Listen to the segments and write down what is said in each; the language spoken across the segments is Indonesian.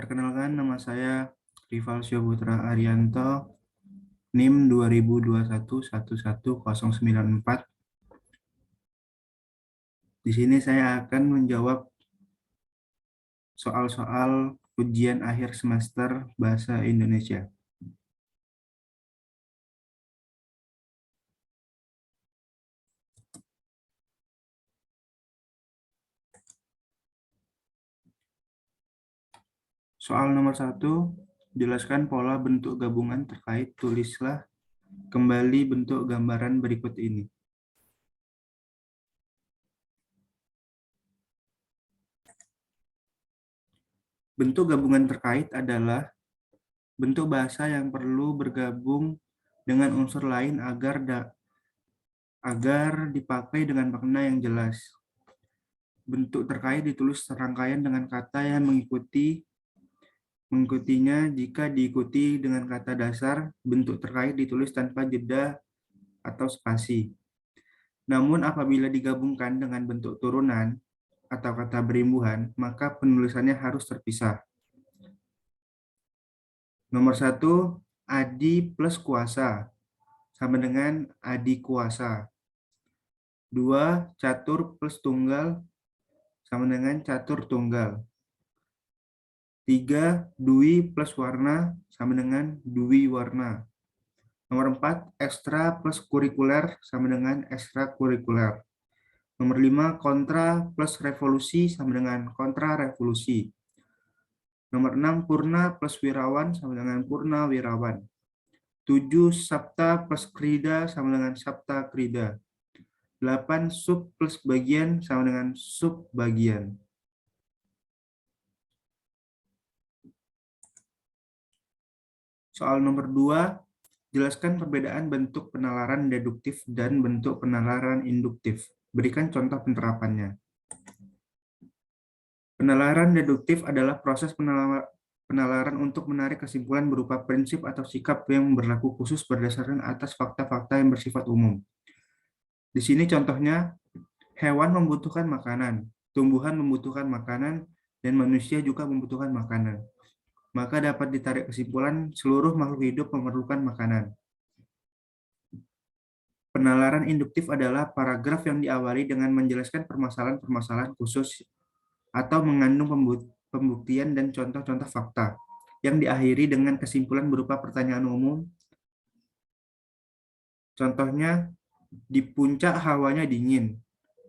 Perkenalkan, nama saya Rival Syahputra Arianto, NIM 2021 111094. Di sini saya akan menjawab soal-soal ujian akhir semester Bahasa Indonesia. Soal nomor 1, jelaskan pola bentuk gabungan terkait, tulislah kembali bentuk gambaran berikut ini. Bentuk gabungan terkait adalah bentuk bahasa yang perlu bergabung dengan unsur lain agar dipakai dengan makna yang jelas. Bentuk terkait ditulis serangkaian dengan kata yang mengikutinya. Jika diikuti dengan kata dasar, bentuk terkait ditulis tanpa jeda atau spasi. Namun apabila digabungkan dengan bentuk turunan atau kata berimbuhan, maka penulisannya harus terpisah. Nomor 1, adi plus kuasa sama dengan adi kuasa. 2, catur plus tunggal sama dengan catur tunggal. 3, dui plus warna sama dengan dui warna. Nomor 4, ekstra plus kurikuler sama dengan ekstra kurikuler. Nomor 5, kontra plus revolusi sama dengan kontra revolusi. Nomor 6, purna plus wirawan sama dengan purna wirawan. 7, sabta plus krida sama dengan sabta krida. 8, sub plus bagian sama dengan sub bagian. Soal nomor 2, jelaskan perbedaan bentuk penalaran deduktif dan bentuk penalaran induktif. Berikan contoh penerapannya. Penalaran deduktif adalah proses penalaran untuk menarik kesimpulan berupa prinsip atau sikap yang berlaku khusus berdasarkan atas fakta-fakta yang bersifat umum. Di sini contohnya, hewan membutuhkan makanan, tumbuhan membutuhkan makanan, dan manusia juga membutuhkan makanan. Maka dapat ditarik kesimpulan seluruh makhluk hidup memerlukan makanan. Penalaran induktif adalah paragraf yang diawali dengan menjelaskan permasalahan-permasalahan khusus atau mengandung pembuktian dan contoh-contoh fakta, yang diakhiri dengan kesimpulan berupa pertanyaan umum. Contohnya, di puncak hawanya dingin,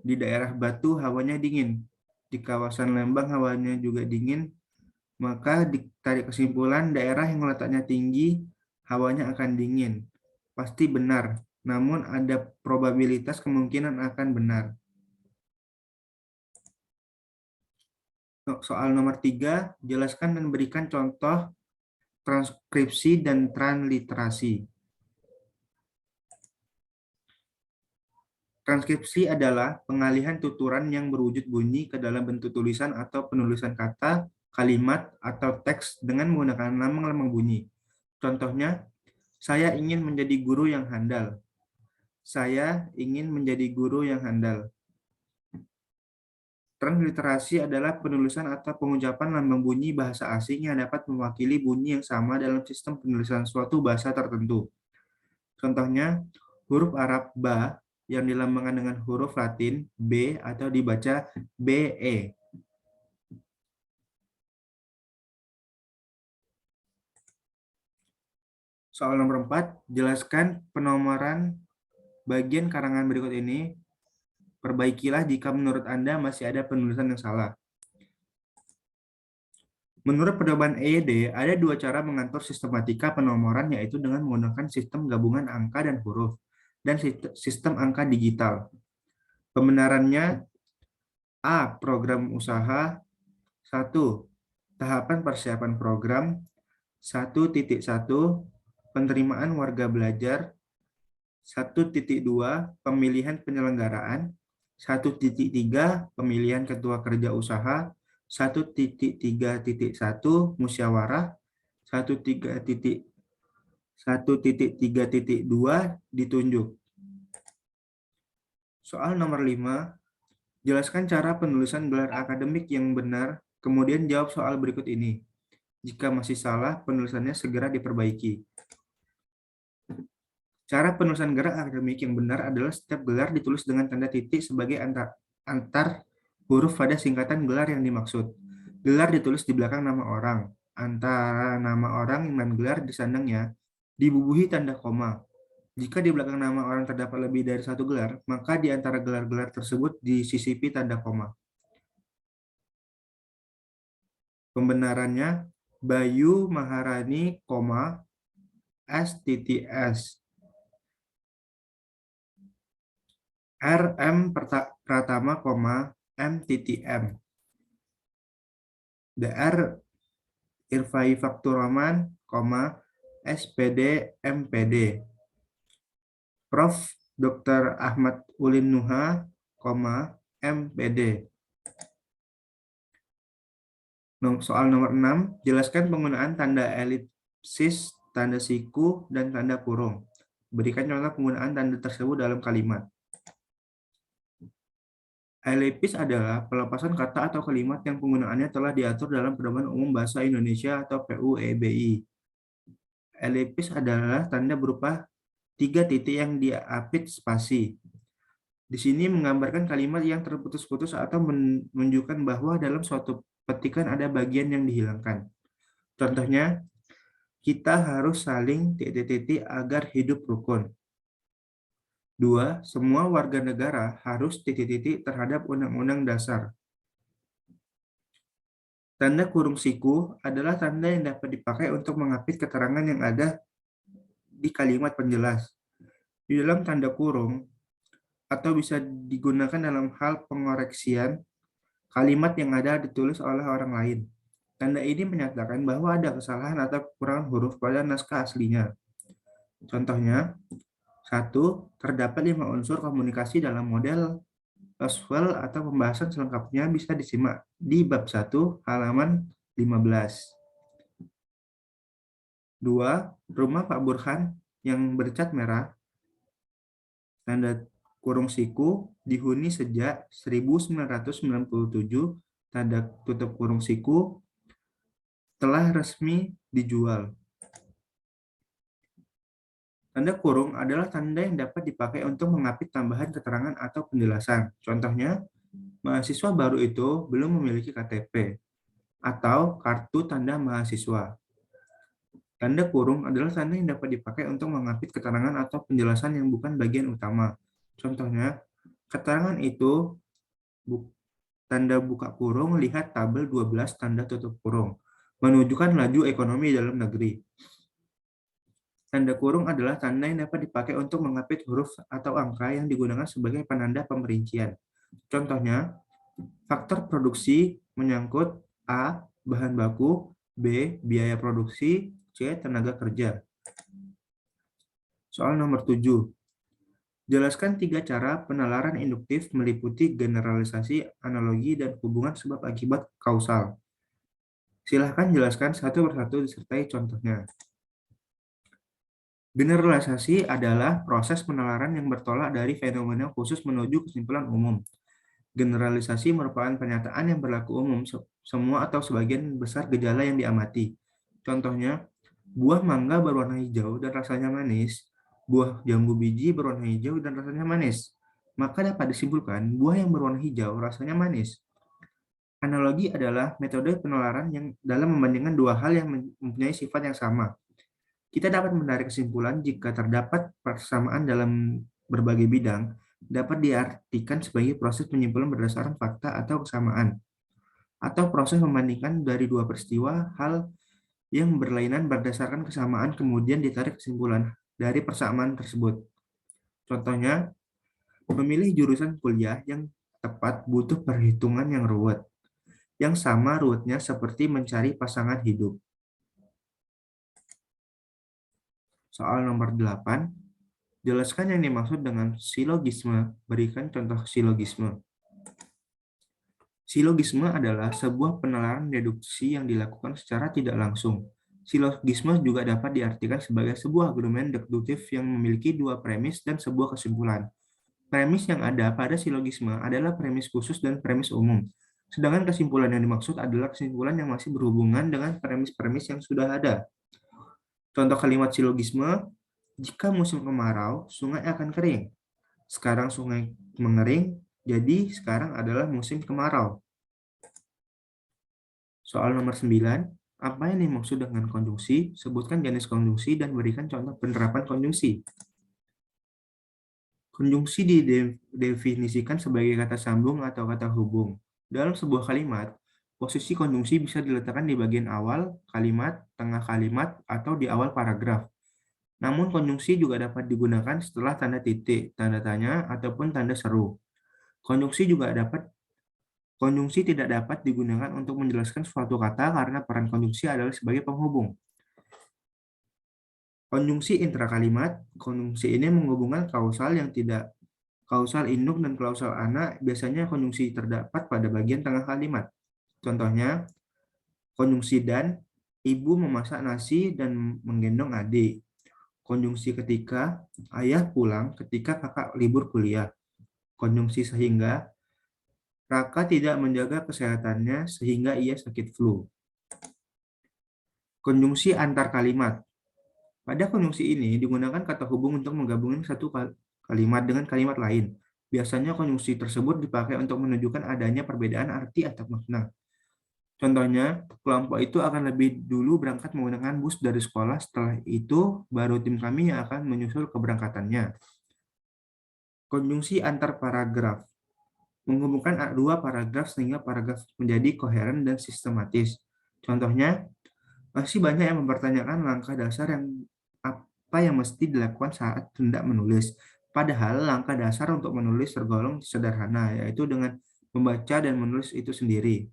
di daerah Batu hawanya dingin, di kawasan Lembang hawanya juga dingin, maka ditarik kesimpulan daerah yang letaknya tinggi hawanya akan dingin. Pasti benar, namun ada probabilitas kemungkinan akan benar. Soal nomor 3, jelaskan dan berikan contoh transkripsi dan transliterasi. Transkripsi adalah pengalihan tuturan yang berwujud bunyi ke dalam bentuk tulisan atau penulisan kata, kalimat, atau teks dengan menggunakan lambang-lambang bunyi. Contohnya, saya ingin menjadi guru yang handal. Saya ingin menjadi guru yang handal. Transliterasi adalah penulisan atau pengucapan lambang bunyi bahasa asing yang dapat mewakili bunyi yang sama dalam sistem penulisan suatu bahasa tertentu. Contohnya, huruf Arab ba yang dilambangkan dengan huruf Latin B atau dibaca BE. Soal nomor 4, jelaskan penomoran bagian karangan berikut ini. Perbaikilah jika menurut Anda masih ada penulisan yang salah. Menurut pedoman EYD, ada dua cara mengatur sistematika penomoran, yaitu dengan menggunakan sistem gabungan angka dan huruf, dan sistem angka digital. Pembenarannya, A. Program usaha. 1. Tahapan persiapan program. 1.1. Penerimaan warga belajar. 1.2. Pemilihan penyelenggaraan. 1.3. Pemilihan ketua kerja usaha. 1.3.1. Musyawarah. 1.3.2. Ditunjuk. Soal nomor 5. Jelaskan cara penulisan gelar akademik yang benar, kemudian jawab soal berikut ini. Jika masih salah, penulisannya segera diperbaiki. Cara penulisan gerak akademik yang benar adalah setiap gelar ditulis dengan tanda titik sebagai antar huruf pada singkatan gelar yang dimaksud. Gelar ditulis di belakang nama orang. Antara nama orang dan gelar disandangnya dibubuhi tanda koma. Jika di belakang nama orang terdapat lebih dari satu gelar, maka di antara gelar-gelar tersebut disisipi tanda koma. Pembenarannya, Bayu Maharani, S.S. RM Pratama, M.M. DR Irfai Fakturaman, SPD, MPD. Prof. Dr. Ahmad Ulin Nuha, MPD. Soal nomor 6, jelaskan penggunaan tanda elipsis, tanda siku, dan tanda kurung. Berikan contoh penggunaan tanda tersebut dalam kalimat. Elipsis adalah pelepasan kata atau kalimat yang penggunaannya telah diatur dalam Pedoman Umum Bahasa Indonesia atau PUEBI. Elipsis adalah tanda berupa 3 titik yang diapit spasi. Di sini menggambarkan kalimat yang terputus-putus atau menunjukkan bahwa dalam suatu petikan ada bagian yang dihilangkan. Contohnya, kita harus saling titik-titik agar hidup rukun. 2. Semua warga negara harus titik-titik terhadap Undang-Undang Dasar. Tanda kurung siku adalah tanda yang dapat dipakai untuk mengapit keterangan yang ada di kalimat penjelas. Di dalam tanda kurung, atau bisa digunakan dalam hal pengoreksian kalimat yang ada ditulis oleh orang lain. Tanda ini menyatakan bahwa ada kesalahan atau kekurangan huruf pada naskah aslinya. Contohnya, 1. Terdapat 5 unsur komunikasi dalam model Laswell atau pembahasan selengkapnya bisa disimak di bab 1 halaman 15. 2. Rumah Pak Burhan yang bercat merah, tanda kurung siku, dihuni sejak 1997, tanda tutup kurung siku, telah resmi dijual. Tanda kurung adalah tanda yang dapat dipakai untuk mengapit tambahan keterangan atau penjelasan. Contohnya, mahasiswa baru itu belum memiliki KTP atau kartu tanda mahasiswa. Tanda kurung adalah tanda yang dapat dipakai untuk mengapit keterangan atau penjelasan yang bukan bagian utama. Contohnya, keterangan itu tanda buka kurung, lihat tabel 12 tanda tutup kurung, menunjukkan laju ekonomi dalam negeri. Tanda kurung adalah tanda yang dapat dipakai untuk mengapit huruf atau angka yang digunakan sebagai penanda pemerincian. Contohnya, faktor produksi menyangkut A. Bahan baku, B. Biaya produksi, C. Tenaga kerja. Soal nomor 7. Jelaskan 3 cara penalaran induktif meliputi generalisasi, analogi, dan hubungan sebab akibat kausal. Silahkan jelaskan satu persatu disertai contohnya. Generalisasi adalah proses penalaran yang bertolak dari fenomena khusus menuju kesimpulan umum. Generalisasi merupakan pernyataan yang berlaku umum semua atau sebagian besar gejala yang diamati. Contohnya, buah mangga berwarna hijau dan rasanya manis, buah jambu biji berwarna hijau dan rasanya manis. Maka dapat disimpulkan buah yang berwarna hijau rasanya manis. Analogi adalah metode penalaran yang dalam membandingkan dua hal yang mempunyai sifat yang sama. Kita dapat menarik kesimpulan jika terdapat persamaan dalam berbagai bidang, dapat diartikan sebagai proses penyimpulan berdasarkan fakta atau kesamaan, atau proses membandingkan dari dua peristiwa hal yang berlainan berdasarkan kesamaan kemudian ditarik kesimpulan dari persamaan tersebut. Contohnya, memilih jurusan kuliah yang tepat butuh perhitungan yang ruwet. Yang sama ruwetnya seperti mencari pasangan hidup. Soal nomor 8, jelaskan yang dimaksud dengan silogisme. Berikan contoh silogisme. Silogisme adalah sebuah penalaran deduksi yang dilakukan secara tidak langsung. Silogisme juga dapat diartikan sebagai sebuah argumen deduktif yang memiliki dua premis dan sebuah kesimpulan. Premis yang ada pada silogisme adalah premis khusus dan premis umum. Sedangkan kesimpulan yang dimaksud adalah kesimpulan yang masih berhubungan dengan premis-premis yang sudah ada. Contoh kalimat silogisme, jika musim kemarau, sungai akan kering. Sekarang sungai mengering, jadi sekarang adalah musim kemarau. Soal nomor 9, apa yang dimaksud dengan konjungsi? Sebutkan jenis konjungsi dan berikan contoh penerapan konjungsi. Konjungsi didefinisikan sebagai kata sambung atau kata hubung. Dalam sebuah kalimat, posisi konjungsi bisa diletakkan di bagian awal kalimat, tengah kalimat, atau di awal paragraf. Namun konjungsi juga dapat digunakan setelah tanda titik, tanda tanya, ataupun tanda seru. Konjungsi tidak dapat digunakan untuk menjelaskan suatu kata karena peran konjungsi adalah sebagai penghubung. Konjungsi intrakalimat, konjungsi ini menghubungkan kausal yang tidak kausal induk dan kausal anak. Biasanya konjungsi terdapat pada bagian tengah kalimat. Contohnya, konjungsi dan, ibu memasak nasi dan menggendong adik. Konjungsi ketika, ayah pulang ketika kakak libur kuliah. Konjungsi sehingga, Raka tidak menjaga kesehatannya sehingga ia sakit flu. Konjungsi antar kalimat. Pada konjungsi ini digunakan kata hubung untuk menggabungkan satu kalimat dengan kalimat lain. Biasanya konjungsi tersebut dipakai untuk menunjukkan adanya perbedaan arti atau makna. Contohnya, kelompok itu akan lebih dulu berangkat menggunakan bus dari sekolah, setelah itu baru tim kami yang akan menyusul keberangkatannya. Konjungsi antar paragraf. Menghubungkan dua paragraf sehingga paragraf menjadi koheren dan sistematis. Contohnya, masih banyak yang mempertanyakan langkah dasar yang apa yang mesti dilakukan saat hendak menulis. Padahal langkah dasar untuk menulis tergolong sederhana, yaitu dengan membaca dan menulis itu sendiri.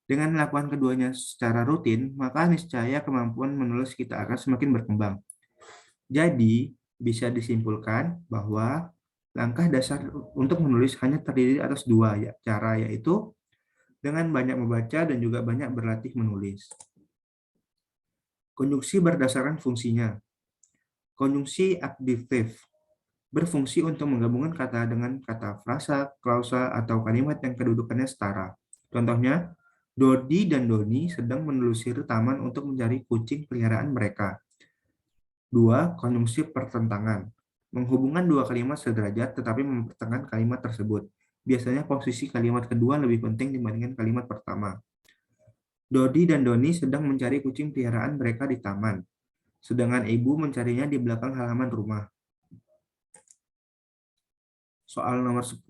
Dengan melakukan keduanya secara rutin, maka niscaya kemampuan menulis kita akan semakin berkembang. Jadi, bisa disimpulkan bahwa langkah dasar untuk menulis hanya terdiri atas dua cara, yaitu dengan banyak membaca dan juga banyak berlatih menulis. Konjungsi berdasarkan fungsinya. Konjungsi aktivatif berfungsi untuk menggabungkan kata dengan kata frasa, klausa, atau kalimat yang kedudukannya setara. Contohnya, Dodi dan Doni sedang menelusuri taman untuk mencari kucing peliharaan mereka. 2. Konjungsi pertentangan. Menghubungkan dua kalimat sederajat tetapi mempertentangkan kalimat tersebut. Biasanya posisi kalimat kedua lebih penting dibandingkan kalimat pertama. Dodi dan Doni sedang mencari kucing peliharaan mereka di taman, sedangkan ibu mencarinya di belakang halaman rumah. Soal nomor 10,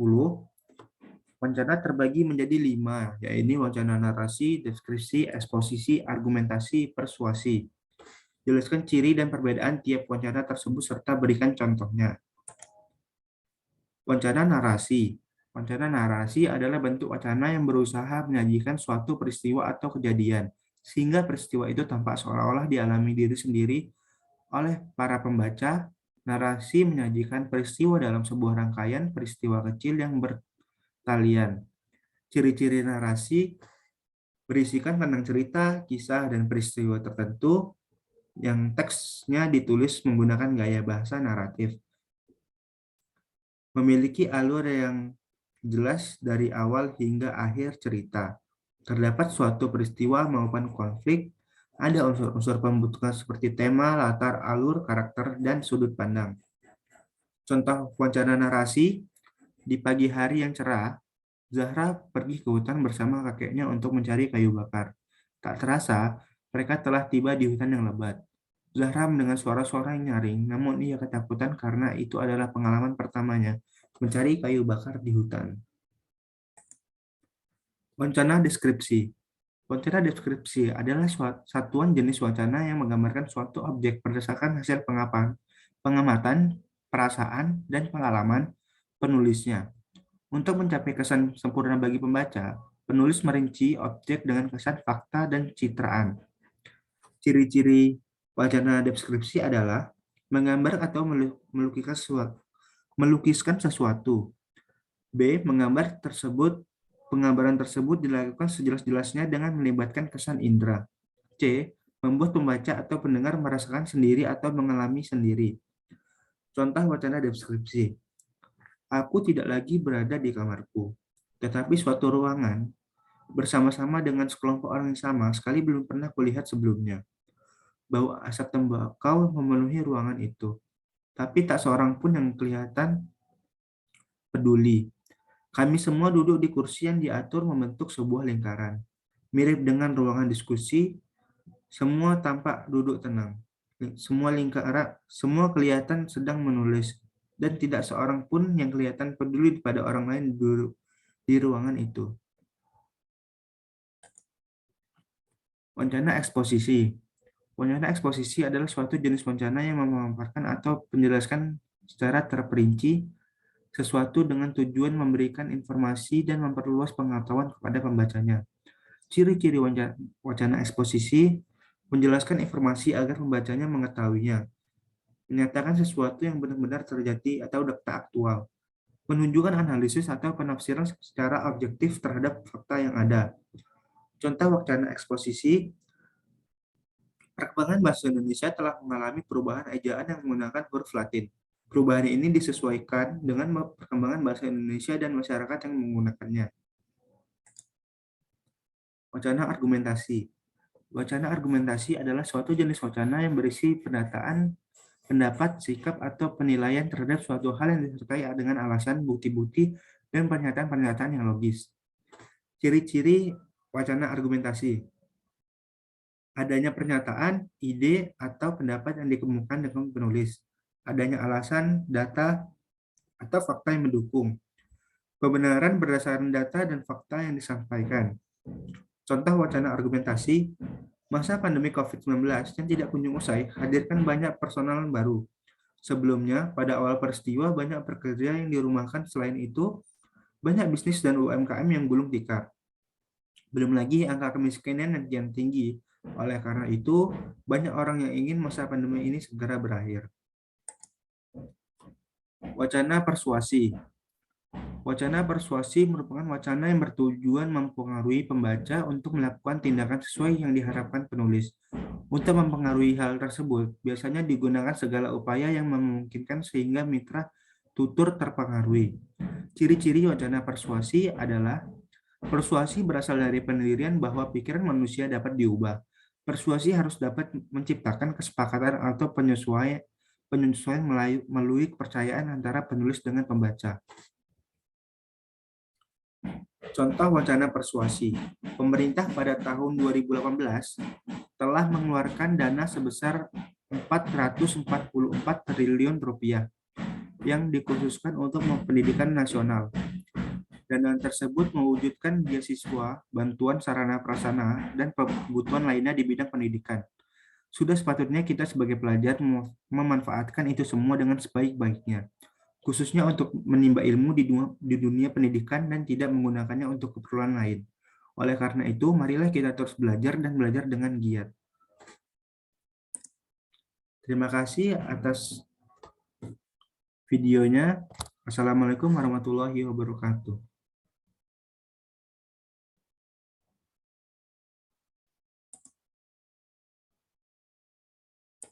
wacana terbagi menjadi 5, yaitu wacana narasi, deskripsi, eksposisi, argumentasi, persuasi. Jelaskan ciri dan perbedaan tiap wacana tersebut serta berikan contohnya. Wacana narasi. Wacana narasi adalah bentuk wacana yang berusaha menyajikan suatu peristiwa atau kejadian, sehingga peristiwa itu tampak seolah-olah dialami diri sendiri oleh para pembaca. Narasi menyajikan peristiwa dalam sebuah rangkaian peristiwa kecil yang bertalian. Ciri-ciri narasi berisikan tentang cerita, kisah, dan peristiwa tertentu yang teksnya ditulis menggunakan gaya bahasa naratif. Memiliki alur yang jelas dari awal hingga akhir cerita. Terdapat suatu peristiwa maupun konflik, ada unsur-unsur pembentukan seperti tema, latar, alur, karakter, dan sudut pandang. Contoh wacana narasi, di pagi hari yang cerah, Zahra pergi ke hutan bersama kakeknya untuk mencari kayu bakar. Tak terasa, mereka telah tiba di hutan yang lebat. Zahra mendengar suara-suara yang nyaring, namun ia ketakutan karena itu adalah pengalaman pertamanya mencari kayu bakar di hutan. Wacana deskripsi. Wacana deskripsi adalah satuan jenis wacana yang menggambarkan suatu objek berdasarkan hasil pengamatan, perasaan, dan pengalaman penulisnya. Untuk mencapai kesan sempurna bagi pembaca, penulis merinci objek dengan kesan fakta dan citraan. Ciri-ciri wacana deskripsi adalah menggambar atau melukiskan sesuatu. B. Penggambaran tersebut dilakukan sejelas-jelasnya dengan melibatkan kesan indera. C. Membuat pembaca atau pendengar merasakan sendiri atau mengalami sendiri. Contoh wacana deskripsi. Aku tidak lagi berada di kamarku, tetapi suatu ruangan. Bersama-sama dengan sekelompok orang yang sama, sekali belum pernah kulihat sebelumnya. Bau asap tembakau memenuhi ruangan itu, tapi tak seorang pun yang kelihatan peduli. Kami semua duduk di kursi yang diatur membentuk sebuah lingkaran. Mirip dengan ruangan diskusi, semua tampak duduk tenang. Semua kelihatan sedang menulis, dan tidak seorang pun yang kelihatan peduli pada orang lain duduk di ruangan itu. Wacana eksposisi. Wacana eksposisi adalah suatu jenis wacana yang memaparkan atau menjelaskan secara terperinci sesuatu dengan tujuan memberikan informasi dan memperluas pengetahuan kepada pembacanya. Ciri-ciri wacana eksposisi: menjelaskan informasi agar pembacanya mengetahuinya, menyatakan sesuatu yang benar-benar terjadi atau data aktual, menunjukkan analisis atau penafsiran secara objektif terhadap fakta yang ada. Contoh wacana eksposisi: perkembangan bahasa Indonesia telah mengalami perubahan ejaan yang menggunakan huruf Latin. Perubahan ini disesuaikan dengan perkembangan bahasa Indonesia dan masyarakat yang menggunakannya. Wacana argumentasi. Wacana argumentasi adalah suatu jenis wacana yang berisi pendataan, pendapat, sikap, atau penilaian terhadap suatu hal yang disertai dengan alasan, bukti-bukti, dan pernyataan-pernyataan yang logis. Ciri-ciri wacana argumentasi: adanya pernyataan, ide, atau pendapat yang dikemukakan dengan penulis. Adanya alasan, data, atau fakta yang mendukung. Kebenaran berdasarkan data dan fakta yang disampaikan. Contoh wacana argumentasi: masa pandemi COVID-19 yang tidak kunjung usai hadirkan banyak personal baru. Sebelumnya, pada awal peristiwa, banyak pekerja yang dirumahkan. Selain itu, banyak bisnis dan UMKM yang gulung tikar. Belum lagi angka kemiskinan yang kian tinggi. Oleh karena itu, banyak orang yang ingin masa pandemi ini segera berakhir. Wacana persuasi. Wacana persuasi merupakan wacana yang bertujuan mempengaruhi pembaca untuk melakukan tindakan sesuai yang diharapkan penulis. Untuk mempengaruhi hal tersebut, biasanya digunakan segala upaya yang memungkinkan sehingga mitra tutur terpengaruhi. Ciri-ciri wacana persuasi adalah: persuasi berasal dari pendirian bahwa pikiran manusia dapat diubah. Persuasi harus dapat menciptakan kesepakatan atau penyesuaian melalui kepercayaan antara penulis dengan pembaca. Contoh wacana persuasi: pemerintah pada tahun 2018 telah mengeluarkan dana sebesar 444 triliun rupiah yang dikhususkan untuk pendidikan nasional. Dana tersebut mewujudkan beasiswa, bantuan sarana prasarana, dan kebutuhan lainnya di bidang pendidikan. Sudah sepatutnya kita sebagai pelajar memanfaatkan itu semua dengan sebaik-baiknya, khususnya untuk menimba ilmu di dunia pendidikan dan tidak menggunakannya untuk keperluan lain. Oleh karena itu, marilah kita terus belajar dan belajar dengan giat. Terima kasih atas videonya. Assalamualaikum warahmatullahi wabarakatuh.